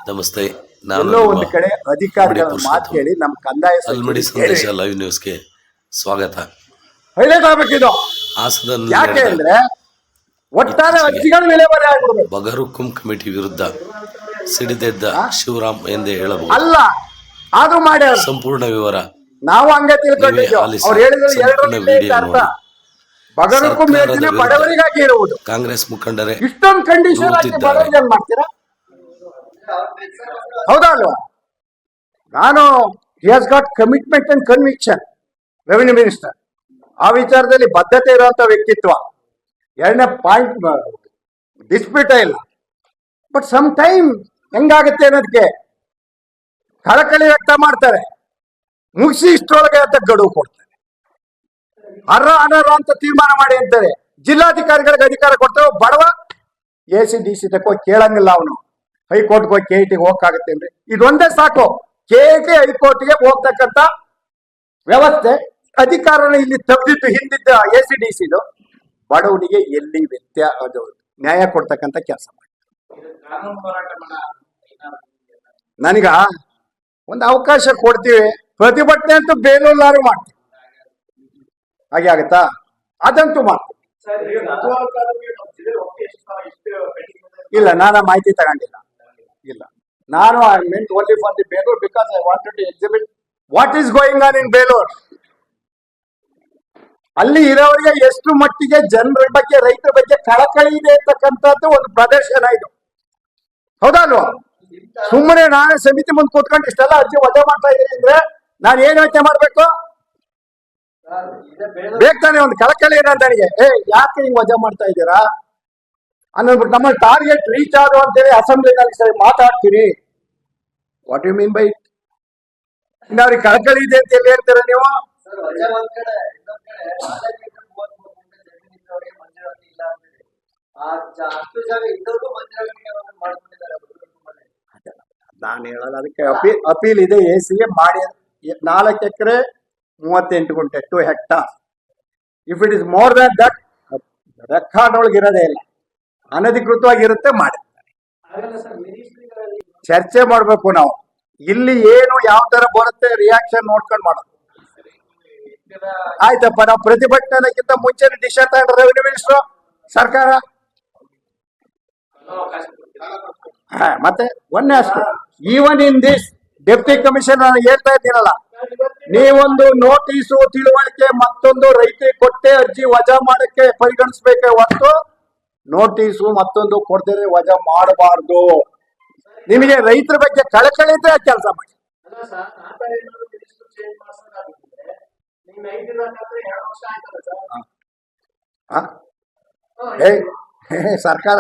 ನಮಸ್ತೆ. ಎಲ್ಲೋ ಒಂದು ಕಡೆ ಅಧಿಕಾರಿಗಳ ಮಾತು ಕೇಳಿ ನಮ್ಮ ಕಂದಾಯ ಅಲ್ಮಡಿ ಸಂದೇಶ ಲೈವ್ ನ್ಯೂಸ್ಗೆ ಸ್ವಾಗತ. ಒಳ್ಳೇದಾಗಬೇಕಿದು. ಯಾಕೆ ಅಂದ್ರೆ ಒಟ್ಟಾರೆ ಅರ್ಜಿಗಳ ವಿಲೇವಾರಿ ಆಗ್ಬಿಡ್ಬೇಕು. ಬಗರುಕುಂ ಕಮಿಟಿ ವಿರುದ್ಧ ಸಿಡಿದೆದ್ದ ಶಿವರಾಮ್ ಎಂದೇ ಹೇಳಬಹುದು. ಅಲ್ಲ, ಅದು ಮಾಡಿ ಸಂಪೂರ್ಣ ವಿವರ ನಾವು ಹಂಗೆ ತಿಳ್ಕೊಂಡಿದ್ದೀವಿ. ಅವ್ರು ಹೇಳಿದ್ರೆ ಅರ್ಥ ಬಗರುಕುಂ ಯೋಜನೆ ಬಡವರಿಗಾಗಿ ಇರುವುದು. ಕಾಂಗ್ರೆಸ್ ಮುಖಂಡರೇ ಇಷ್ಟೊಂದು ಕಂಡೀಷನ್ ಬಡವರಿಗೆ ಮಾಡ್ತೀರಾ? ಹೌದಾ ಅಲ್ವಾ? ನಾನು he has got commitment and conviction. Revenue minister ಆ ವಿಚಾರದಲ್ಲಿ ಬದ್ಧತೆ ಇರುವಂತ ವ್ಯಕ್ತಿತ್ವ. ಎರಡನೇ ಪಾಯಿಂಟ್ ಡಿಸ್ಪ್ಯೂಟೇ ಇಲ್ಲ. ಬಟ್ ಸಮ್ ಟೈಮ್ ಹೆಂಗಾಗುತ್ತೆ ಅನ್ನೋದಕ್ಕೆ ಕಳಕಳಿ ವ್ಯಕ್ತ ಮಾಡ್ತಾರೆ, ಮುಗಿಸಿ ಇಷ್ಟರೊಳಗೆ ಅಂತ ಗಡುವು ಕೊಡ್ತಾರೆ. ಅನರ್ಹ ಅಂತ ತೀರ್ಮಾನ ಮಾಡಿ ಅಂತಾರೆ. ಜಿಲ್ಲಾಧಿಕಾರಿಗಳಿಗೆ ಅಧಿಕಾರ ಕೊಡ್ತಾರೆ. ಬಡವ ACDC ತಕೋ ಕೇಳಂಗಿಲ್ಲ. ಅವನು ಹೈಕೋರ್ಟ್ಗೆ ಹೋಗಿ KITಗೆ ಹೋಗಕ್ಕಾಗತ್ತೇನ್ರಿ? ಇದೊಂದೇ ಸಾಕು. KIT ಹೈಕೋರ್ಟ್ಗೆ ಹೋಗ್ತಕ್ಕಂಥ ವ್ಯವಸ್ಥೆ ಅಧಿಕಾರನ ಇಲ್ಲಿ ತೆಗೆದಿದ್ದು ಹಿಂದಿದ್ದ ACDCದು ಬಡವನಿಗೆ ಎಲ್ಲಿ ಅದು ನ್ಯಾಯ ಕೊಡ್ತಕ್ಕಂಥ ಕೆಲಸ ಮಾಡಿ. ನನಗ ಒಂದು ಅವಕಾಶ ಕೊಡ್ತೀವಿ, ಪ್ರತಿಭಟನೆ ಅಂತೂ ಬೇಲೂರ್ಲಾರು ಮಾಡ್ತೀವಿ. ಹಾಗೆ ಆಗತ್ತಾ? ಅದಂತೂ ಮಾಡ್ತೀವಿ. ಇಲ್ಲ, ನಾನು ಮಾಹಿತಿ ತಗೊಂಡಿಲ್ಲ. ಇಲ್ಲ, ನಾನು I meant only for the Belur because I wanted to exhibit what is going on in Belur. ಅಲ್ಲಿ ಇರೋರಿಗೆ ಎಷ್ಟು ಮಟ್ಟಿಗೆ ಜನರ ಬಗ್ಗೆ, ರೈತರ ಬಗ್ಗೆ ಕಳಕಳಿ ಇದೆ ಅಂತಕ್ಕಂಥದ್ದು ಒಂದು ಪ್ರದರ್ಶನ ಇದು. ಹೌದಾ ಅಲ್ವಾ? ಸುಮ್ಮನೆ ನಾನೇ ಸಮಿತಿ ಮುಂದೆ ಕೂತ್ಕೊಂಡು ಇಷ್ಟೆಲ್ಲ ಅರ್ಜಿ ವಜಾ ಮಾಡ್ತಾ ಇದ್ದೀನಿ ಅಂದ್ರೆ ನಾನು ಏನ್ ಯೋಚನೆ ಮಾಡ್ಬೇಕು? ಬೇಕಾನೆ ಒಂದು ಕಳಕಳಿ ಏನಂತ ನನಗೆ, ಯಾಕೆ ಹಿಂಗ್ ವಜಾ ಮಾಡ್ತಾ ಇದ್ದೀರಾ ಅನ್ನೋದ್ಬಿಟ್ಟು ನಮ್ಮ ಟಾರ್ಗೆಟ್ ರೀಚ್ ಆದ್ರು ಅಂತೇಳಿ ಅಸೆಂಬ್ಲಿನಲ್ಲಿ ಸರಿ ಮಾತಾಡ್ತೀರಿ. What you mean by it? ಇನ್ನು ಅವ್ರಿಗೆ ಕಳಕಳಿ ಇದೆ ಅಂತ ಎಲ್ಲಿ ಹೇಳ್ತೀರ ನೀವು? ನಾನು ಹೇಳಲ್ಲ, ಅದಕ್ಕೆ ಅಪೀಲ್ ಇದೆ. ACಗೆ ಮಾಡಿ 4 ಎಕರೆ 38 ಗುಂಟೆ 2 hectare. If it is more than that record ಒಳಗೆ ಇರೋದೇ ಇಲ್ಲ, ಅನಧಿಕೃತವಾಗಿರುತ್ತೆ. ಮಾಡಿ ಚರ್ಚೆ ಮಾಡ್ಬೇಕು ನಾವು. ಇಲ್ಲಿ ಏನು ಯಾವ ತರ ಬರುತ್ತೆ ರಿಯಾಕ್ಷನ್ ನೋಡ್ಕೊಂಡು ಮಾಡೋದು. ಆಯ್ತಪ್ಪ, ನಾವು ಪ್ರತಿಭಟನೆಗಿಂತ ಮುಂಚೆ ಡಿಸಿಷನ್ ತಗೊಂಡ್ರೆ ರೆವಿನ್ಯೂ ಮಿನಿಸ್ಟ್ರು ಸರ್ಕಾರ ಮತ್ತೆ ಒಂದೇ ಅಷ್ಟು. Even in this deputy commissioner ಹೇಳ್ತಾ ಇದ್ದೀನಲ್ಲ, ನೀವೊಂದು ನೋಟಿಸು ತಿಳುವಳಿಕೆ ಮತ್ತೊಂದು ರೈತರಿಗೆ ಕೊಟ್ಟೆ ಅರ್ಜಿ ವಜಾ ಮಾಡಕ್ಕೆ ಪರಿಗಣಿಸ್ಬೇಕೆ ಹೊರತು ನೋಟಿಸು ಮತ್ತೊಂದು ಕೊಡ್ತಾರೆ ವಜಾ ಮಾಡಬಾರ್ದು. ನಿಮಗೆ ರೈತರ ಬಗ್ಗೆ ಕಳಕಳಿ ಇದ್ರೆ ಕೆಲಸ ಮಾಡಿ. ಸರ್ಕಾರ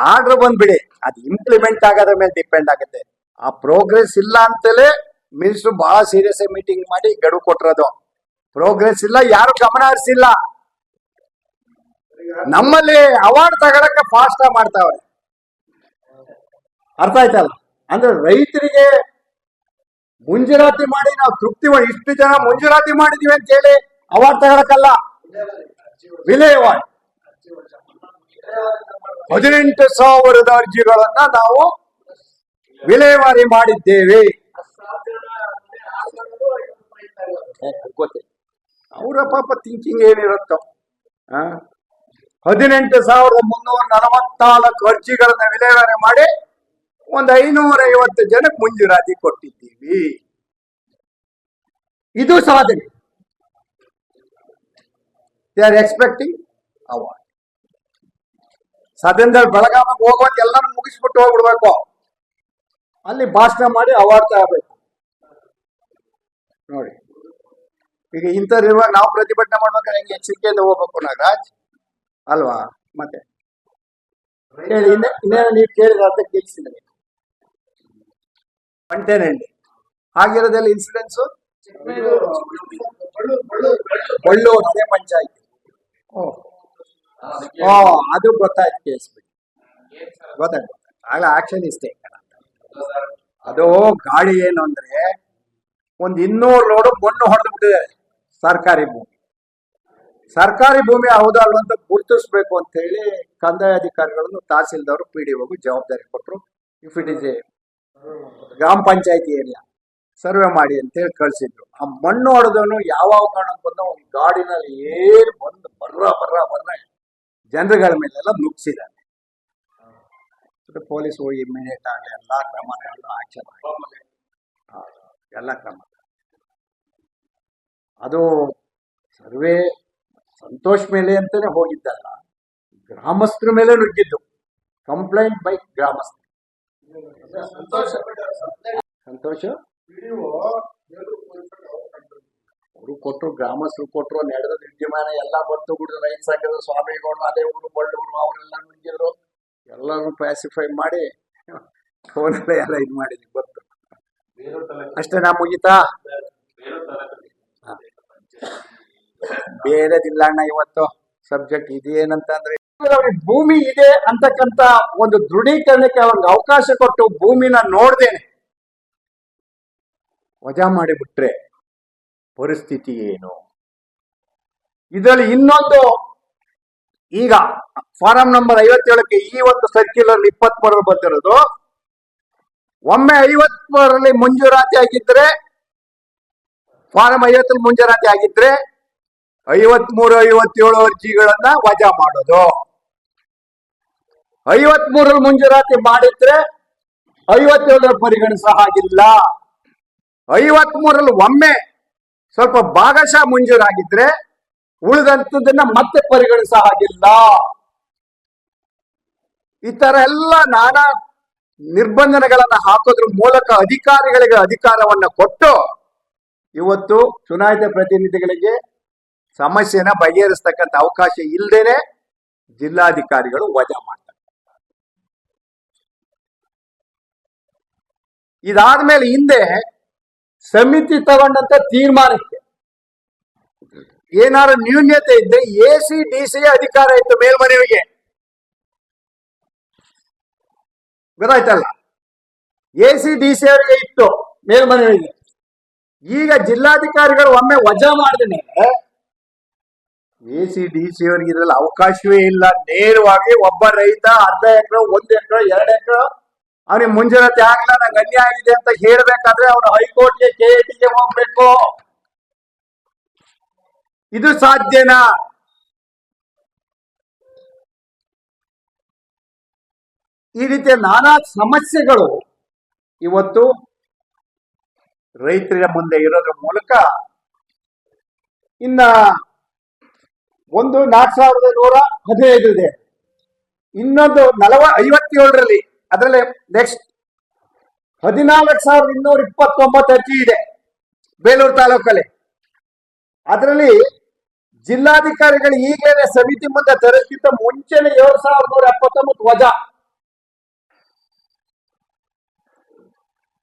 ಆರ್ಡರ್ ಬಂದ್ಬಿಡಿ, ಅದು ಇಂಪ್ಲಿಮೆಂಟ್ ಆಗೋದ್ರ ಮೇಲೆ ಡಿಪೆಂಡ್ ಆಗುತ್ತೆ. ಆ ಪ್ರೋಗ್ರೆಸ್ ಇಲ್ಲ ಅಂತಲೇ ಮಿನಿಸ್ಟ್ರು ಬಹಳ ಸೀರಿಯಸ್ ಮೀಟಿಂಗ್ ಮಾಡಿ ಗಡುವು ಕೊಟ್ಟಿರೋದು. ಪ್ರೋಗ್ರೆಸ್ ಇಲ್ಲ, ಯಾರು ಗಮನ ಹರಿಸಿಲ್ಲ. ನಮ್ಮಲ್ಲಿ ಅವಾರ್ಡ್ ತಗೊಳಕ್ಕೆ ಫಾಸ್ಟ್ ಮಾಡ್ತಾವ್ರೆ. ಅರ್ಥ ಆಯ್ತಲ್ಲ? ಅಂದ್ರೆ ರೈತರಿಗೆ ಮುಂಜೂರಾತಿ ಮಾಡಿ ನಾವು ತೃಪ್ತಿ, ಇಷ್ಟು ಜನ ಮುಂಜೂರಾತಿ ಮಾಡಿದೀವಿ ಅಂತ ಹೇಳಿ ಅವಾರ್ಡ್ ತಗೊಳಕಲ್ಲ. ವಿಲೇವಾರಿ 18,000 ಅರ್ಜಿಗಳನ್ನ ನಾವು ವಿಲೇವಾರಿ ಮಾಡಿದ್ದೇವೆ. ಅವರ ಪಾಪ ಥಿಂಕಿಂಗ್ ಏನಿರುತ್ತೋ. 18,344 ಅರ್ಜಿಗಳನ್ನ ವಿಲೇವಾರಿ ಮಾಡಿ ಒಂದು 550 ಜನಕ್ಕೆ ಮುಂಜೂರಾತಿ ಕೊಟ್ಟಿದ್ದೀವಿ. ಇದು ಸಾಧನೆ. They are expecting award. ಸದನದಲ್ಲಿ ಬೆಳಗಾವಿಗೆ ಹೋಗೋದು ಎಲ್ಲರೂ ಮುಗಿಸ್ಬಿಟ್ಟು ಹೋಗ್ಬಿಡ್ಬೇಕು, ಅಲ್ಲಿ ಭಾಷಣ ಮಾಡಿ ಅವಾರ್ಡ್ ತಗೋಬೇಕು. ನೋಡಿ, ಈಗ ಇಂಥವ್ರಿರುವಾಗ ನಾವು ಪ್ರತಿಭಟನೆ ಮಾಡ್ಬೇಕಾದ್ರೆ ಹೆಂಗೆ ಎಚ್ಚರಿಕೆಯಿಂದ ಹೋಗ್ಬೇಕು ನಾಗರಾಜ್ ಅಲ್ವಾ? ಮತ್ತೆ ಹೇಳಿ, ಇನ್ನೇನು ನೀವು ಕೇಳಿದ ಅರ್ಥ ಕೇಳಿಸಿದ್ರೆ ಕಂಟೇನಂಡಿ ಆಗಿರೋದೆಲ್ಲ ಇನ್ಸಿಡೆನ್ಸು ಬಳ್ಳೂರು ಅದೇ ಪಂಚಾಯತ್. ಅದು ಗೊತ್ತಾಯ್ತು, ಕೇಸ್ ಗೊತ್ತಾಯ್ತು. ಆಗ ಆಕ್ಷನ್ ಇಷ್ಟೇ. ಅದು ಗಾಡಿ ಏನು ಅಂದ್ರೆ ಒಂದು 200 ಲೋಡು ಮಣ್ಣು ಹೊಡೆದು ಬಿಟ್ಟಿದೆ ಸರ್ಕಾರಿ ಭೂಮಿ. ಸರ್ಕಾರಿ ಭೂಮಿ ಹೌದಾ ಅಲ್ವಾ ಅಂತ ಗುರುತಿಸ್ಬೇಕು ಅಂತ ಹೇಳಿ ಕಂದಾಯ ಅಧಿಕಾರಿಗಳನ್ನು ತಹಸೀಲ್ದವರು PDOಗೂ ಜವಾಬ್ದಾರಿ ಕೊಟ್ಟರು. ಇಫ್ ಇಟ್ ಇಸ್ ಎ ಗ್ರಾಮ ಪಂಚಾಯತಿ ಏರಿಯಾ ಸರ್ವೆ ಮಾಡಿ ಅಂತ ಹೇಳಿ ಕಳ್ಸಿದ್ರು. ಆ ಮಣ್ಣು ಹೊಡೆದವನು ಯಾವ ಕಾರಣಕ್ಕೆ ಬಂದ ಒಂದು ಗಾಡಿನಲ್ಲಿ ಏನು ಬಂದು ಬರ್ರ ಜನರುಗಳ ಮೇಲೆಲ್ಲ ನುಗ್ಸಿದ್ದಾನೆ. ಪೊಲೀಸ್ ಹೋಗಿ ಇಮಿಡಿಯೇಟ್ ಆಗಿ ಎಲ್ಲಾ ಕ್ರಮಗಳನ್ನು ಆಕ್ಷನ್ ಎಲ್ಲ ಕ್ರಮ. ಅದು ಸರ್ವೆ ಸಂತೋಷ್ ಮೇಲೆ ಅಂತಾನೆ ಹೋಗಿದ್ದಲ್ಲ, ಗ್ರಾಮಸ್ಥರ ಮೇಲೆ ನುಗ್ಗಿದ್ದು. ಕಂಪ್ಲೇಂಟ್ ಬೈ ಗ್ರಾಮಸ್ಥರು. ಸಂತೋಷ ಅವರು ಕೊಟ್ಟರು, ಗ್ರಾಮಸ್ಥರು ಕೊಟ್ಟರು. ನಡೆದ ವಿದ್ಯಮಾನ ಎಲ್ಲ ಬಂತು ಬಿಡಿದ್ರು. ರೈತ ಸಂಘದ ಸ್ವಾಮಿಗಳು ಅದೇ ಊರು ಬಳ್ಳೂರು ಅವರೆಲ್ಲ ನುಗ್ಗಿದ್ರು. ಎಲ್ಲರೂ ಪ್ಯಾಸಿಫೈ ಮಾಡಿ ಫೋನೆಲ್ಲ ಎಲ್ಲ ಇದು ಮಾಡಿದ್ವಿ ಗೊತ್ತು. ಅಷ್ಟೇ ನಾ ಮುಗಿತಾ? ಬೇರೆದಿಲ್ಲ ಅಣ್ಣ. ಇವತ್ತು ಸಬ್ಜೆಕ್ಟ್ ಇದೇನಂತಂದ್ರೆ ಅವ್ರಿಗೆ ಭೂಮಿ ಇದೆ ಅಂತಕ್ಕಂತ ಒಂದು ದೃಢೀಕರಣಕ್ಕೆ ಅವ್ರಿಗೆ ಅವಕಾಶ ಕೊಟ್ಟು ಭೂಮಿನ ನೋಡ್ದೇನೆ ವಜಾ ಮಾಡಿಬಿಟ್ರೆ ಪರಿಸ್ಥಿತಿ ಏನು? ಇದರಲ್ಲಿ ಇನ್ನೊಂದು, ಈಗ ಫಾರಂ ನಂಬರ್ 57ಕ್ಕೆ ಈ ಒಂದು ಸರ್ಕ್ಯುಲರ್ 23 ಬಂದಿರೋದು. ಒಮ್ಮೆ 53ರಲ್ಲಿ ಮಂಜೂರಾತಿ ಆಗಿದ್ರೆ, ಫಾರಂ 50 ಮಂಜೂರಾತಿ ಆಗಿದ್ರೆ 53, 57 ಅರ್ಜಿಗಳನ್ನ ವಜಾ ಮಾಡೋದು. 53ರಲ್ಲಿ ಮಂಜೂರಾತಿ ಮಾಡಿದ್ರೆ 57ರ ಪರಿಗಣಿಸ ಹಾಗಿಲ್ಲ. 53ರಲ್ಲಿ ಒಮ್ಮೆ ಸ್ವಲ್ಪ ಭಾಗಶಃ ಮಂಜೂರಾಗಿದ್ರೆ ಉಳಿದಂಥದ್ದನ್ನ ಮತ್ತೆ ಪರಿಗಣಿಸ ಹಾಗಿಲ್ಲ. ಈ ತರ ಎಲ್ಲ ನಾನಾ ನಿರ್ಬಂಧನೆಗಳನ್ನ ಹಾಕೋದ್ರ ಮೂಲಕ ಅಧಿಕಾರಿಗಳಿಗೆ ಅಧಿಕಾರವನ್ನ ಕೊಟ್ಟು ಇವತ್ತು ಚುನಾಯಿತ ಪ್ರತಿನಿಧಿಗಳಿಗೆ ಸಮಸ್ಯೆನ ಬಗೆಹರಿಸ್ತಕ್ಕಂಥ ಅವಕಾಶ ಇಲ್ಲದೇನೆ ಜಿಲ್ಲಾಧಿಕಾರಿಗಳು ವಜಾ ಮಾಡ್ತಾರೆ. ಇದಾದ್ಮೇಲೆ ಹಿಂದೆ ಸಮಿತಿ ತಗೊಂಡಂತ ತೀರ್ಮಾನಕ್ಕೆ ಏನಾದ್ರು ನ್ಯೂನ್ಯತೆ ಇದ್ದರೆ AC/DC ಅಧಿಕಾರ ಇತ್ತು ಮೇಲ್ಮನವಿಗೆ. ಗೊತ್ತಾಯ್ತಲ್ಲ, AC/DC ಅವರಿಗೆ ಇತ್ತು ಮೇಲ್ಮನವಿಗೆ. ಈಗ ಜಿಲ್ಲಾಧಿಕಾರಿಗಳು ಒಮ್ಮೆ ವಜಾ ಮಾಡಿದ ಮೇಲೆ AC/DC ಅವರಿಗೆ ಇದ್ರಲ್ಲಿ ಅವಕಾಶವೇ ಇಲ್ಲ. ನೇರವಾಗಿ ಒಬ್ಬ ರೈತ ಅರ್ಧ ಎಕರೆ, 1 ಎಕರೆ, 2 ಎಕರೆ ಅವನಿಗೆ ಮುಂಜಾನೆ ಆಗ್ಲ ನಂಗೆ ಅನ್ಯಾಯ ಆಗಿದೆ ಅಂತ ಹೇಳ್ಬೇಕಾದ್ರೆ ಅವನು ಹೈಕೋರ್ಟ್ಗೆ, KATಗೆ ಹೋಗ್ಬೇಕು. ಇದು ಸಾಧ್ಯನಾ? ಈ ರೀತಿಯ ನಾನಾ ಸಮಸ್ಯೆಗಳು ಇವತ್ತು ರೈತರ ಮುಂದೆ ಇರೋದ್ರ ಮೂಲಕ ಇನ್ನ ಒಂದು 4115 ಇದೆ, ಇನ್ನೊಂದು 57ರಲ್ಲಿ ಅದರಲ್ಲಿ ನೆಕ್ಸ್ಟ್ 14,229 ಅರ್ಜಿ ಇದೆ ಬೇಲೂರು ತಾಲೂಕಲ್ಲಿ. ಅದರಲ್ಲಿ ಜಿಲ್ಲಾಧಿಕಾರಿಗಳು ಈಗಲೇ ಸಮಿತಿ ಮುಂದೆ ತರೋಕ್ಕಿಂತ ಮುಂಚೆನೆ 7,179 ವಜಾ.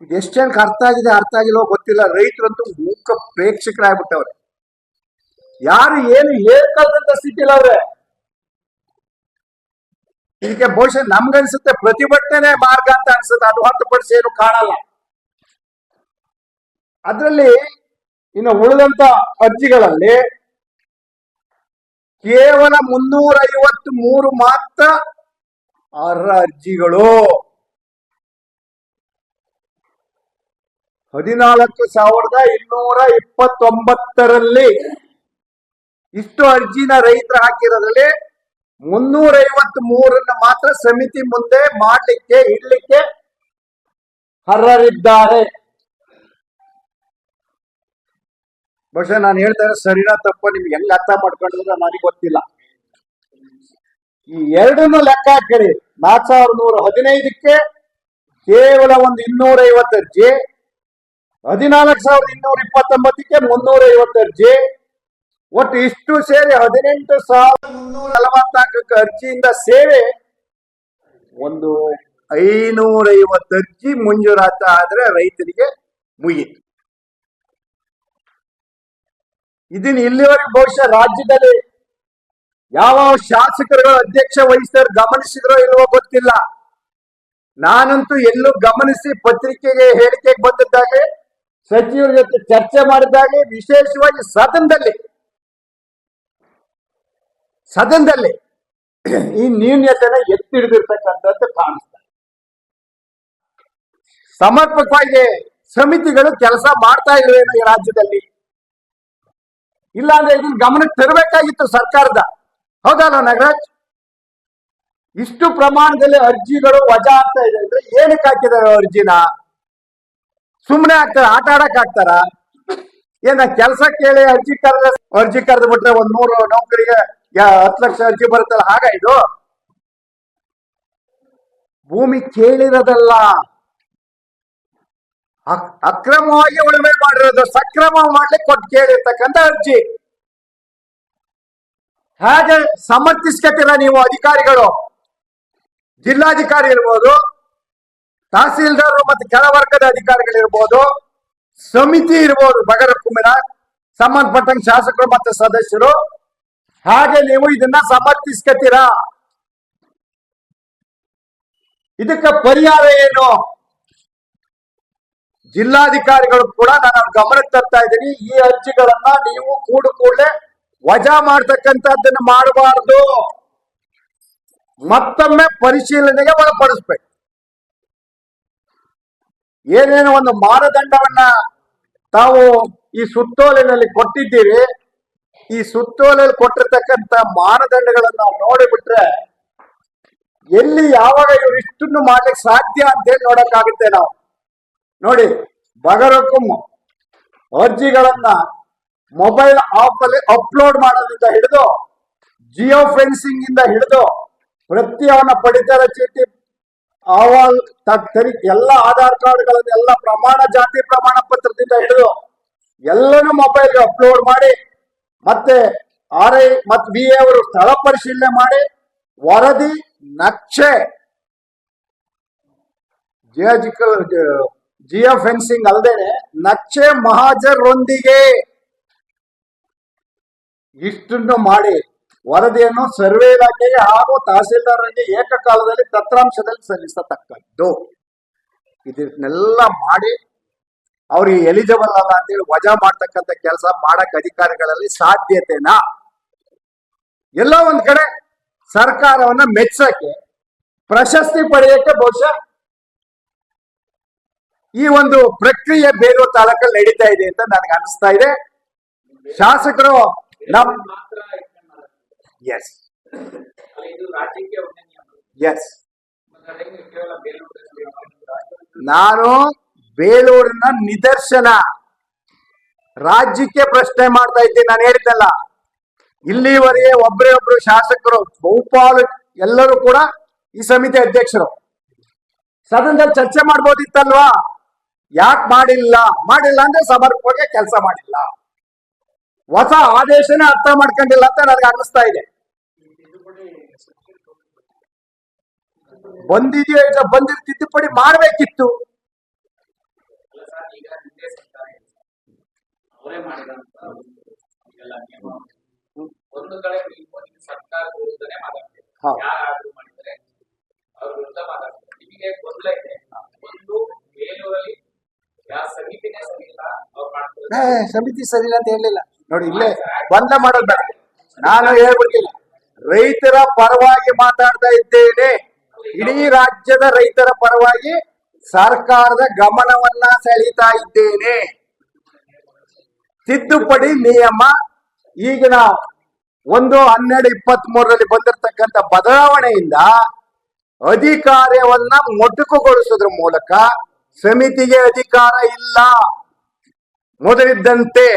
ಇದು ಎಷ್ಟು ಜನಕ್ಕೆ ಅರ್ಥ ಆಗಿದೆ ಅರ್ಥ ಆಗಿಲ್ಲೋ ಗೊತ್ತಿಲ್ಲ. ರೈತರಂತೂ ಮೂಕ ಪ್ರೇಕ್ಷಕರಾಗ್ಬಿಟ್ಟವ್ರೆ. ಯಾರು ಏನು ಹೇಳ್ಕಲ್ದಂತ ಸ್ಥಿತಿಲ್ಲ ಅವ್ರೆ. ಇದಕ್ಕೆ ಬಹುಶಃ ನಮ್ಗನ್ಸುತ್ತೆ ಪ್ರತಿಭಟನೆ ಮಾರ್ಗ ಅಂತ ಅನ್ಸುತ್ತೆ, ಅದು ಹೊರತುಪಡಿಸಿ ಏನು ಕಾಣಲ್ಲ. ಅದರಲ್ಲಿ ಇನ್ನು ಉಳಿದಂತ ಅರ್ಜಿಗಳಲ್ಲಿ ಕೇವಲ 353 ಮಾತ್ರ ಅರ್ಹ ಅರ್ಜಿಗಳು. 14,229ರಲ್ಲಿ ಇಷ್ಟು ಅರ್ಜಿನ ರೈತರು ಹಾಕಿರೋದ್ರಲ್ಲಿ 353 ಮಾತ್ರ ಸಮಿತಿ ಮುಂದೆ ಮಾಡ್ಲಿಕ್ಕೆ ಇಡ್ಲಿಕ್ಕೆ ಅರ್ಹರಿದ್ದಾರೆ. ಬಹುಶಃ ನಾನು ಹೇಳ್ತಾ ಇರೋ ಸರಿನಾ ತಪ್ಪ ನಿಮ್ಗೆ ಹೆಂಗ್ ಅರ್ಥ ಮಾಡ್ಕೊಂಡಿದ್ರೆ ನನಗೆ ಗೊತ್ತಿಲ್ಲ. ಈ ಎರಡನ್ನು ಲೆಕ್ಕ ಹಾಕಿರಿ. 4,115ಕ್ಕೆ ಕೇವಲ ಒಂದು 250 ಅರ್ಜಿ, 14,229ಕ್ಕೆ 350 ಅರ್ಜಿ, ಒಟ್ಟು ಇಷ್ಟು ಸೇರಿ 18,344 ಅರ್ಜಿಯಿಂದ ಸೇರಿ ಒಂದು 550 ಅರ್ಜಿ ಮಂಜೂರಾತ ಆದ್ರೆ ರೈತರಿಗೆ ಮುಗಿತು. ಇದನ್ನ ಇಲ್ಲಿವರೆಗೆ ಬಹುಶಃ ರಾಜ್ಯದಲ್ಲಿ ಯಾವ ಶಾಸಕರುಗಳು ಅಧ್ಯಕ್ಷ ವಹಿಸಿದ್ರು ಗಮನಿಸಿದ್ರೋ ಇಲ್ವೋ ಗೊತ್ತಿಲ್ಲ. ನಾನಂತೂ ಎಲ್ಲೂ ಗಮನಿಸಿ ಪತ್ರಿಕೆಗೆ ಹೇಳಿಕೆಗೆ ಬಂದಿದ್ದಾಗೆ, ಸಚಿವರ ಜೊತೆ ಚರ್ಚೆ ಮಾಡಿದ್ದಾಗೆ, ವಿಶೇಷವಾಗಿ ಸದನದಲ್ಲಿ ಸದನದಲ್ಲಿ ಈ ನ್ಯೂನ್ಯತೆನ ಎತ್ತಿ ಹಿಡಿದಿರ್ತಕ್ಕಂಥದ್ದು ಕಾಣಿಸ್ತಾರೆ. ಸಮರ್ಪಕವಾಗಿ ಸಮಿತಿಗಳು ಕೆಲಸ ಮಾಡ್ತಾ ಇಲ್ವೇನೋ ಈ ರಾಜ್ಯದಲ್ಲಿ. ಇಲ್ಲಾಂದ್ರೆ ಇದನ್ನ ಗಮನಕ್ಕೆ ತರಬೇಕಾಗಿತ್ತು ಸರ್ಕಾರದ. ಹೌದಲ್ಲ ನಾಗರಾಜ್? ಇಷ್ಟು ಪ್ರಮಾಣದಲ್ಲಿ ಅರ್ಜಿಗಳು ವಜಾ ಆಗ್ತಾ ಇದೆ ಅಂದ್ರೆ ಏನಕ್ಕೆ ಹಾಕಿದಾರೆ ಅರ್ಜಿನ? ಸುಮ್ಮನೆ ಹಾಕ್ತಾರ? ಆಟ ಆಡಕ್ ಹಾಕ್ತಾರ? ಏನ ಕೆಲಸ ಕೇಳಿ ಅರ್ಜಿ ಕರೆದು ಬಿಟ್ರೆ 100 ನೌಕರಿಗೆ 10 ಲಕ್ಷ ಅರ್ಜಿ ಬರುತ್ತಲ್ಲ, ಹಾಗ ಇದು? ಭೂಮಿ ಕೇಳಿರೋದಲ್ಲ, ಅಕ್ರಮವಾಗಿ ಉಳುಮೆ ಮಾಡಿರೋದು, ಸಕ್ರಮ ಮಾಡ್ಲಿಕ್ಕೆ ಕೊಟ್ಟು ಕೇಳಿರ್ತಕ್ಕಂಥ ಅರ್ಜಿ. ಹೇಗೆ ಸಮರ್ಥಿಸ್ಕೊತೀರ ನೀವು ಅಧಿಕಾರಿಗಳು? ಜಿಲ್ಲಾಧಿಕಾರಿ ಇರ್ಬೋದು, ತಹಸೀಲ್ದಾರ್ ಮತ್ತು ಕೆಳವರ್ಗದ ಅಧಿಕಾರಿಗಳಿರ್ಬೋದು, ಸಮಿತಿ ಇರ್ಬೋದು, ಬಗರಕುಮ್ಮಿನ ಸಂಬಂಧಪಟ್ಟಂಗೆ ಶಾಸಕರು ಮತ್ತು ಸದಸ್ಯರು. ಹಾಗೆ ನೀವು ಇದನ್ನ ಸಮರ್ಥಿಸ್ಕೊತೀರಾ? ಇದಕ್ಕೆ ಪರಿಹಾರ ಏನು? ಜಿಲ್ಲಾಧಿಕಾರಿಗಳು ಕೂಡ ನಾನು ಗಮನಕ್ಕೆ ತರ್ತಾ ಇದ್ದೀನಿ, ಈ ಅರ್ಜಿಗಳನ್ನ ನೀವು ಕೂಡಲೇ ವಜಾ ಮಾಡ್ತಕ್ಕಂಥದ್ದನ್ನ ಮಾಡಬಾರ್ದು, ಮತ್ತೊಮ್ಮೆ ಪರಿಶೀಲನೆಗೆ ಒಳಪಡಿಸ್ಬೇಕು. ಏನೇನು ಒಂದು ಮಾನದಂಡವನ್ನ ತಾವು ಈ ಸುತ್ತೋಲೆಯಲ್ಲಿ ಕೊಟ್ಟಿದ್ದೀರಿ, ಈ ಸುತ್ತೋಲೆಯಲ್ಲಿ ಕೊಟ್ಟಿರ್ತಕ್ಕಂಥ ಮಾನದಂಡಗಳನ್ನ ನಾವು ನೋಡಿಬಿಟ್ರೆ ಎಲ್ಲಿ ಯಾವಾಗ ಇವ್ರು ಇಷ್ಟನ್ನು ಮಾಡ್ಲಿಕ್ಕೆ ಸಾಧ್ಯ ಅಂತೇಳಿ ನೋಡಕ್ಕಾಗುತ್ತೆ ನಾವು. ನೋಡಿ, ಬಗರಕುಂ ಅರ್ಜಿಗಳನ್ನ ಮೊಬೈಲ್ ಆಪ್ ಅಲ್ಲಿ ಅಪ್ಲೋಡ್ ಮಾಡೋದ್ರಿಂದ ಹಿಡಿದು, ಜಿಯೋ ಫೆನ್ಸಿಂಗ್ ಇಂದ ಹಿಡಿದು, ಪ್ರತಿಯವನ್ನ ಪಡಿತರ ಚೀಟಿ, ಅಹವಾಲ್ ಎಲ್ಲ ಆಧಾರ್ ಕಾರ್ಡ್ಗಳನ್ನೆಲ್ಲ ಪ್ರಮಾಣ ಜಾತಿ ಪ್ರಮಾಣ ಪತ್ರದಿಂದ ಹಿಡಿದು ಎಲ್ಲನೂ ಮೊಬೈಲ್ಗೆ ಅಪ್ಲೋಡ್ ಮಾಡಿ, ಮತ್ತೆ RI ಮತ್ತು BA ಅವರು ಸ್ಥಳ ಪರಿಶೀಲನೆ ಮಾಡಿ ವರದಿ ನಕ್ಷೆ ಜಿಯೋ ಫೆನ್ಸಿಂಗ್ ಅಲ್ಲದೇನೆ ನಕ್ಷೆ ಮಹಾಜರೊಂದಿಗೆ ಇಷ್ಟನ್ನು ಮಾಡಿ ವರದಿಯನ್ನು ಸರ್ವೆ ಇಲಾಖೆಗೆ ಹಾಗೂ ತಹಸೀಲ್ದಾರರಿಗೆ ಏಕಕಾಲದಲ್ಲಿ ತತ್ರಾಂಶದಲ್ಲಿ ಸಲ್ಲಿಸತಕ್ಕದ್ದು. ಇದನ್ನೆಲ್ಲ ಮಾಡಿ ಅವ್ರಿಗೆ ಎಲಿಜಿಬಲ್ ಅಲ್ಲ ಅಂತೇಳಿ ವಜಾ ಮಾಡ್ತಕ್ಕಂಥ ಕೆಲಸ ಮಾಡಕ್ ಅಧಿಕಾರಿಗಳಲ್ಲಿ ಸಾಧ್ಯತೆನಾ? ಎಲ್ಲೋ ಒಂದ್ ಕಡೆ ಸರ್ಕಾರವನ್ನ ಮೆಚ್ಚಕ್ಕೆ, ಪ್ರಶಸ್ತಿ ಪಡೆಯಕ್ಕೆ ಬಹುಶಃ ಈ ಒಂದು ಪ್ರಕ್ರಿಯೆ ಬೇಲೂರು ತಾಲೂಕಲ್ಲಿ ನಡೀತಾ ಇದೆ ಅಂತ ನನಗೆ ಅನಿಸ್ತಾ ಇದೆ. ಶಾಸಕರು ಎಸ್ ಎಸ್ ನಾನು ಬೇಲೂರಿನ ನಿದರ್ಶನ ರಾಜ್ಯಕ್ಕೆ ಪ್ರಶ್ನೆ ಮಾಡ್ತಾ ಇದ್ದೀನಿ. ನಾನು ಹೇಳಿದ್ದಲ್ಲ, ಇಲ್ಲಿವರೆಗೆ ಒಬ್ಬರೇ ಶಾಸಕರು, ಬಹುಪಾಲು ಎಲ್ಲರೂ ಕೂಡ ಈ ಸಮಿತಿ ಅಧ್ಯಕ್ಷರು, ಸದನದಲ್ಲಿ ಚರ್ಚೆ ಮಾಡ್ಬೋದಿತ್ತಲ್ವಾ? ಯಾಕೆ ಮಾಡಿಲ್ಲ ಅಂದ್ರೆ ಸಮರ್ಪಕವಾಗಿ ಕೆಲಸ ಮಾಡಿಲ್ಲ, ಹೊಸ ಆದೇಶನೇ ಅರ್ಥ ಮಾಡ್ಕೊಂಡಿಲ್ಲ ಅಂತ ನನಗೆ ಅನ್ನಿಸ್ತಾ ಇದೆ. ಬಂದಿದೆಯೋ ಇಲ್ಲ ಬಂದಿರೋ ತಿದ್ದುಪಡಿ ಮಾಡ್ಬೇಕಿತ್ತು. ಒಂದು ಕಡೆ ಸರ್ಕಾರ ವಿರುದ್ಧನೇ ಮಾತಾಡ್ತಾರೆ, ಯಾರಾದ್ರೂ ಮಾಡಿದರೆ ಅವ್ರ ವಿರುದ್ಧ ಮಾತಾಡ್ತಾರೆ. ನಿಮಗೆ ಗೊಂದಲ ಇದೆ. ಒಂದು ಬೇಲೂರಲ್ಲಿ ಯಾವ ಸಮಿತಿನೇ ಸರಿ ಇಲ್ಲ, ಅವ್ರು ಮಾಡ್ತಾರೆ. ಸಮಿತಿ ಸರಿ ಇಲ್ಲ ಅಂತ ಹೇಳಿಲ್ಲ ನೋಡಿ, ಇಲ್ಲೇ ಬಂದ ಮಾಡೋದ್ ಬೇಡ. ನಾನು ಹೇಳ್ಬಿಡ್ತೀನಿ, ರೈತರ ಪರವಾಗಿ ಮಾತಾಡ್ತಾ ಇದ್ದೇನೆ. ಇಡೀ ರಾಜ್ಯದ ರೈತರ ಪರವಾಗಿ ಸರ್ಕಾರದ ಗಮನವನ್ನ ಸೆಳೀತಾ ಇದ್ದೇನೆ. ತಿದ್ದುಪಡಿ ನಿಯಮ ಈಗಿನ 1/12/23 ಬಂದಿರತಕ್ಕಂಥ ಬದಲಾವಣೆಯಿಂದ ಅಧಿಕಾರವನ್ನ ಮೊಟಕುಗೊಳಿಸೋದ್ರ ಮೂಲಕ ಸಮಿತಿಗೆ ಅಧಿಕಾರ ಇಲ್ಲ ಮೊದಲಿದ್ದಂತೆ.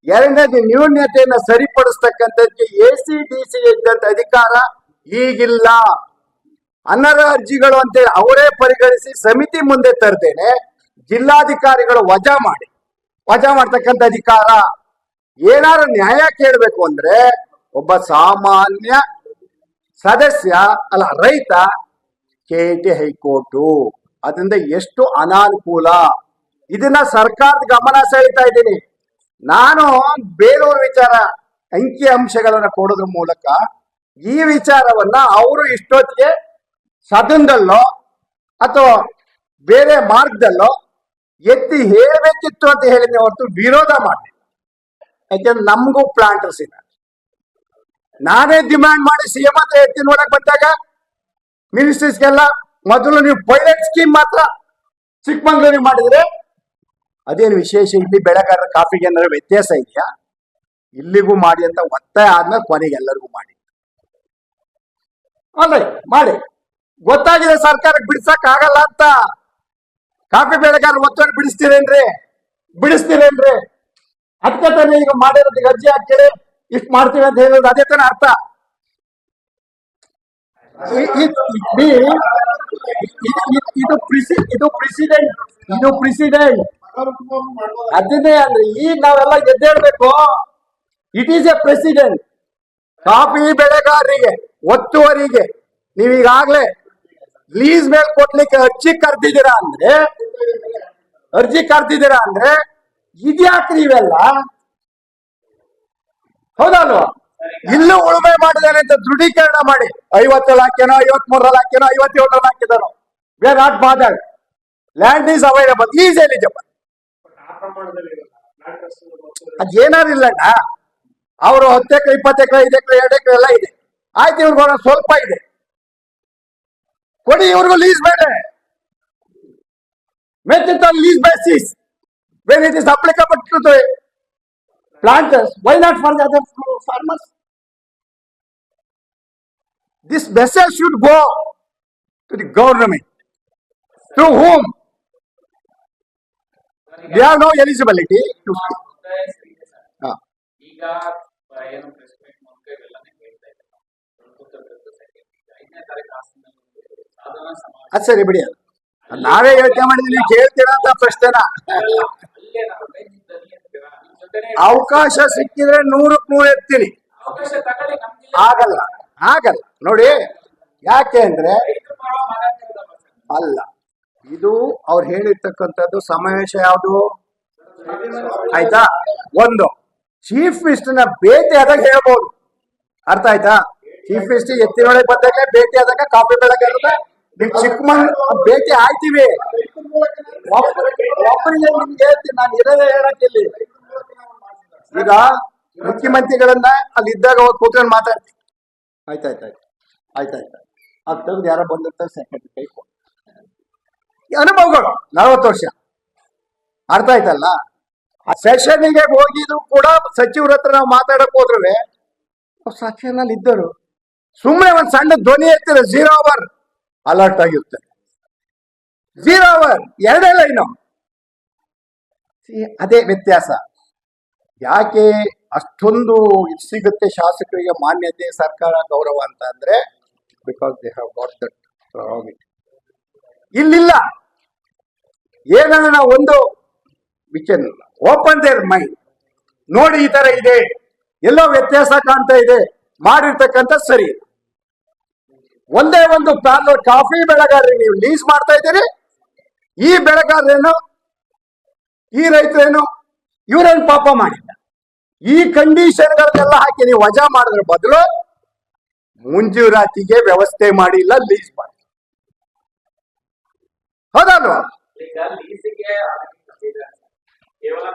ಎರಡನೇದು, ನ್ಯೂನ್ಯತೆಯನ್ನು ಸರಿಪಡಿಸ್ತಕ್ಕಂಥದ್ದಕ್ಕೆ ACDC ಇದ್ದಂತ ಅಧಿಕಾರ ಈಗಿಲ್ಲ. ಅನರ್ಹ ಅರ್ಜಿಗಳು ಅಂತೇಳಿ ಅವರೇ ಪರಿಗಣಿಸಿ ಸಮಿತಿ ಮುಂದೆ ತರ್ತೇನೆ, ಜಿಲ್ಲಾಧಿಕಾರಿಗಳು ವಜಾ ಮಾಡ್ತಕ್ಕಂಥ ಅಧಿಕಾರ. ಏನಾದ್ರು ನ್ಯಾಯ ಕೇಳಬೇಕು ಅಂದ್ರೆ ಒಬ್ಬ ಸಾಮಾನ್ಯ ಸದಸ್ಯ ಅಲ್ಲ, ರೈತ KT ಹೈಕೋರ್ಟು. ಅದರಿಂದ ಎಷ್ಟು ಅನಾನುಕೂಲ. ಇದನ್ನ ಸರ್ಕಾರದ ಗಮನ ಸೆಳೀತಾ ಇದ್ದೀನಿ. ನಾನು ಬೇಲೂರು ವಿಚಾರ ಅಂಕಿ ಅಂಶಗಳನ್ನ ಕೊಡೋದ್ರ ಮೂಲಕ ಈ ವಿಚಾರವನ್ನ ಅವರು ಇಷ್ಟೊತ್ತಿಗೆ ಸದನದಲ್ಲೋ ಅಥವಾ ಬೇರೆ ಮಾರ್ಗದಲ್ಲೋ ಎತ್ತಿ ಹೇಳಬೇಕಿತ್ತು ಅಂತ ಹೇಳಿದ್ರೆ ಹೊರತು ವಿರೋಧ ಮಾಡಿ. ಯಾಕೆಂದ್ರೆ ನಮಗೂ ಪ್ಲಾಂಟರ್ಸ್ ಇದೆ, ನಾನೇ ಡಿಮ್ಯಾಂಡ್ ಮಾಡಿ ಸಿಎಂ ಹತ್ರ ಹೇಳ್ತೀನಿ ನೋಡಕ್ ಬಂದಾಗ ಮಿನಿಸ್ಟರ್ಸ್ಗೆಲ್ಲ ಮೊದಲು ನೀವು ಪೈಲಟ್ ಸ್ಕೀಮ್ ಮಾತ್ರ ಚಿಕ್ಕಮಂಗ್ಳೂರಿಗೆ ಮಾಡಿದ್ರೆ ಅದೇನು ವಿಶೇಷ, ಇಲ್ಲಿ ಬೆಳೆಗಾರರ ಕಾಫಿಗೆ ಏನಾದ್ರು ವ್ಯತ್ಯಾಸ ಇದೆಯಾ? ಇಲ್ಲಿಗೂ ಮಾಡಿ ಅಂತ ಒತ್ತಾಯ ಆದ್ಮೇಲೆ ಕೊನೆಗೆ ಎಲ್ಲರಿಗೂ ಮಾಡಿ ಅಲ್ರಿ ಮಾಡಿ. ಗೊತ್ತಾಗಿದೆ ಸರ್ಕಾರಕ್ಕೆ ಬಿಡ್ಸಕ್ ಆಗಲ್ಲ ಅಂತ. ಕಾಫಿ ಬೆಳೆಗಾರರು ಒತ್ತಡ ಬಿಡಿಸ್ತೀರೇನ್ರಿ? ಅದಕ್ಕೆ ತಾನೇ ಈಗ ಮಾಡಿರೋದಕ್ಕೆ ಅರ್ಜಿ ಹಾಕ್ತೀರಿ, ಇಷ್ಟು ಮಾಡ್ತೀವಿ ಅಂತ ಹೇಳೋದು ಅದೇ ತಾನೇ ಅರ್ಥ. ಇದು ಪ್ರೆಸಿಡೆಂಟ್ ಅದನ್ನೇ ಅಂದ್ರೆ ಈಗ ನಾವೆಲ್ಲ ಎದ್ದೇಳ್ಬೇಕು. It is a precedent. Coffee ಬೆಳೆಗಾರರಿಗೆ ಒತ್ತುವರಿಗೆ ನೀವೀಗಾಗ್ಲೇ ಲೀಸ್ ಮೇಲೆ ಕೊಡ್ಲಿಕ್ಕೆ ಅರ್ಜಿ ಕರ್ದಿದ್ದೀರಾ ಅಂದ್ರೆ ಇದ್ಯಾಕ್ರಿ ಇವೆಲ್ಲ? ಹೌದಲ್ವಾ? ಇಲ್ಲೂ ಉಳುಮೆ ಮಾಡಿದಾನೆ ಅಂತ ದೃಢೀಕರಣ ಮಾಡಿ 50 ಹಾಕ್ಯನೋ 53 ಹಾಕ್ಯನೋ 57 ಹಾಕಿದಾನೋ, we are not bothered. Land is available, is eligible. ಅದೇನಾರಿಲ್ಲಣ್ಣ, ಅವರು 10 ಎಕರೆ 20 ಎಕರೆ 5 ಎಕರೆ 2 ಎಕರೆ ಎಲ್ಲ ಇದೆ, ಆಯ್ತು ಇವ್ರಿಗೂ ಸ್ವಲ್ಪ ಇದೆ, ಕೊಡಿ ಇವ್ರಿಗೂ ಲೀಸ್ ಮೇಲೆ. Make it on lease basis when it is applicable to the planters. Why not for the other farmers? This message should go to the government. Through whom? They have no eligibility to. ಈಗ ಏನು press meet ಮೂಲಕ ಇವೆಲ್ಲನೇ ಹೇಳ್ತಾ ಇದ್ದಾರೆ. ಐದನೇ ತಾರೀಕು ಸಾಧನಾ ಸಮಾವೇಶ. ಅದು ಸರಿ ಬಿಡಿ, ನಾವೇ ಯೋಚನೆ ಮಾಡಿದ್ವಿ, ನೀವು ಕೇಳ್ತೀರಾ ಅಂತ ಪ್ರಶ್ನೆನ. ಅವಕಾಶ ಸಿಕ್ಕಿದ್ರೆ 100ಕ್ಕೆ 100 ಎತ್ತೀನಿ. ಆಗಲ್ಲ ನೋಡಿ, ಯಾಕೆ ಅಂದ್ರೆ ಅಲ್ಲ, ಇದು ಅವ್ರು ಹೇಳಿರ್ತಕ್ಕಂಥದ್ದು ಸಮಾವೇಶ ಯಾವುದು ಆಯ್ತಾ? ಒಂದು ಚೀಫ್ ಮಿನಿಸ್ಟರ್ನ ಭೇಟಿ ಆದಾಗ ಹೇಳ್ಬೋದು, ಅರ್ಥ ಆಯ್ತಾ? ಚೀಫ್ ಮಿನಿಸ್ಟರ್ ಎತ್ತಿನೊಳಗೆ ಬಂದಾಗ ಭೇಟಿ ಆದಾಗ ಕಾಫಿ ಬೆಳೆಗಾರರ ನೀವು ಚಿಕ್ಕಮಂಗ್ಳೂರು ಭೇಟಿ ಆಯ್ತೀವಿ. ಒಬ್ಬರಿಗೆ ನಿಮ್ಗೆ ಹೇಳ್ತೀನಿ, ನಾನು ಇರೋದೇ ಹೇಳಕ್ಕಿಲ್ಲಿ. ಈಗ ಮುಖ್ಯಮಂತ್ರಿಗಳನ್ನ ಅಲ್ಲಿ ಇದ್ದಾಗ ಹೋಗಿ ಕೂತ್ಕೊಂಡು ಮಾತಾಡ್ತೀನಿ. ಆಯ್ತಾಯ್ತು ಅದು ತೆಗೆದು ಯಾರೋ ಬಂದಿರ್ತಾರೆ, ಸೆಕ್ರೆಟರಿ ಕೈ ಕೊಡು. ಅನುಭವಗಳು 40 ವರ್ಷ, ಅರ್ಥ ಆಯ್ತಲ್ಲ? ಆ ಸೆಷನ್ಗೆ ಹೋಗಿದ್ರು ಕೂಡ ಸಚಿವರ ಹತ್ರ ನಾವು ಮಾತಾಡಕ್ ಹೋದ್ರು ಸೆಕ್ಷನ್ ಅಲ್ಲಿ ಇದ್ದರು ಸುಮ್ಮನೆ ಒಂದ್ ಸಣ್ಣ ಧ್ವನಿ ಎತ್ತಿರ 0 ಅವರ್ ಅಲರ್ಟ್ ಆಗಿರ್ತಾರೆ. 0 ಅವರ್ 2 ಲೈನು. ಅದೇ ವ್ಯತ್ಯಾಸ. ಯಾಕೆ ಅಷ್ಟೊಂದು ಸಿಗುತ್ತೆ ಶಾಸಕರಿಗೆ ಮಾನ್ಯತೆ, ಸರ್ಕಾರ ಗೌರವ ಅಂತ ಅಂದ್ರೆ because they have got that profit. ಇಲ್ಲಿಲ್ಲ. ಏನನ್ನ ನಾವು ಒಂದು ವಿಚನ್ ಓಪನ್ ದೇರ್ ಮೈಂಡ್, ನೋಡಿ ಈ ತರ ಇದೆ, ಎಲ್ಲೋ ವ್ಯತ್ಯಾಸ ಕಾಣ್ತಾ ಇದೆ, ಮಾಡಿರ್ತಕ್ಕಂಥ ಸರಿ. ಒಂದೇ ಒಂದು ಪಾರ್ಲರ್ ಕಾಫಿ ಬೆಳೆಗಾರರಿಗೆ ನೀವು ಲೀಸ್ ಮಾಡ್ತಾ ಇದ್ದೀರಿ. ಈ ಬೆಳೆಗಾರರೇನು, ಈ ರೈತರೇನು, ಇವರೇನು ಪಾಪ ಮಾಡಿಲ್ಲ. ಈ ಕಂಡೀಷನ್ಗಳನ್ನೆಲ್ಲ ಹಾಕಿ ನೀವು ವಜಾ ಮಾಡಿದ್ರ ಬದಲು ಮುಂಜೂರಾತಿಗೆ ವ್ಯವಸ್ಥೆ ಮಾಡಿಲ್ಲ, ಲೀಸ್ ಮಾಡಿ. ಹೌದಲ್ವಾ? ಈಗ ಲೀಸಿಗೆ ಕೇವಲ